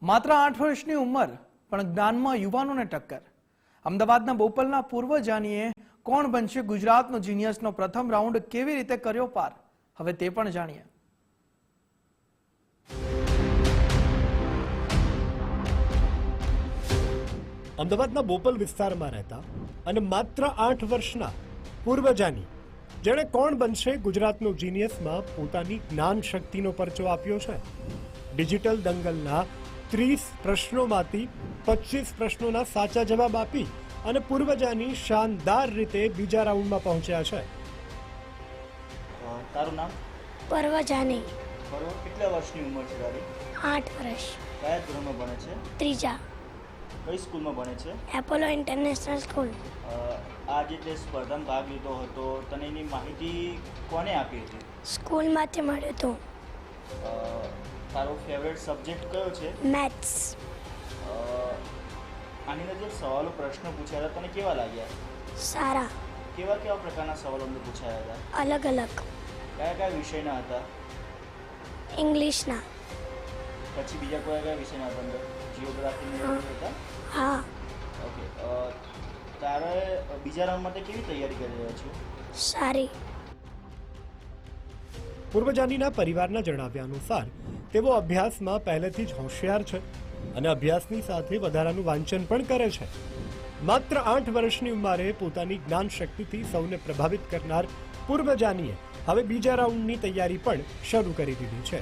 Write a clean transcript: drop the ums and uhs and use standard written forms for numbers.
માત્ર 8 વર્ષની ઉંમર પણ જ્ઞાનમાં યુવાનોને ટક્કર. અમદાવાદના બોપલના પૂર્વ જાનીએ કોણ બનશે ગુજરાતનો જીનિયસનો પ્રથમ રાઉન્ડ કેવી રીતે કર્યો પાર, હવે તે પણ જાણીએ. અમદાવાદના બોપલ વિસ્તારમાં રહેતા અને માત્ર 8 વર્ષના પૂર્વ જાની જેણે કોણ બનશે ગુજરાતનો જીનિયસમાં પોતાની જ્ઞાન શક્તિનો પરચો આપ્યો છે. ડિજિટલ દંગલના 30 પ્રશ્નોમાંથી 25 પ્રશ્નોના સાચા જવાબ આપી અને પૂર્વજાની શાનદાર રીતે બીજા રાઉન્ડમાં પહોંચ્યા છે. તારું નામ? પરવજાની. બરોબર. કેટલા વર્ષની ઉંમર છે તારી? 8 વર્ષ. કયા ધોરણમાં ભણે છે? ત્રીજા. કઈ સ્કૂલમાં ભણે છે? Apollo international school. આ જે તે સ્પર્ધામાં ભાગ લીધો હતો, તને એની માહિતી કોને આપી હતી? સ્કૂલમાંથી મળ્યું હતું. તારો ફેવરેટ સબ્જેક્ટ કયો છે? મેથ્સ. આની અંદર જે સવાલો પ્રશ્નો પૂછ્યા હતા તને કેવા લાગ્યા? સારા. કેવા પ્રકારના સવાલો અંદર પૂછાયા હતા? અલગ અલગ. કયા વિષયના હતા? ઇંગ્લિશના. પછી બીજા કયા વિષયના હતા અંદર? જીઓગ્રાફીના હતા? હા. ઓકે. તારે બીજા રાઉન્ડ માટે કેવી તૈયારી કરી રહ્યા છો? સારી. પૂર્વજાનીના પરિવારના જણાવ્યા અનુસાર તેઓ અભ્યાસમાં પહેલેથી જ હોશિયાર છે અને અભ્યાસની સાથે વધારાનું વાંચન પણ કરે છે. માત્ર 8 વર્ષની ઉંમરે પોતાની જ્ઞાન શક્તિથી સૌને પ્રભાવિત કરનાર પૂર્વજાનીએ હવે બીજા રાઉન્ડની તૈયારી પણ શરૂ કરી દીધી છે.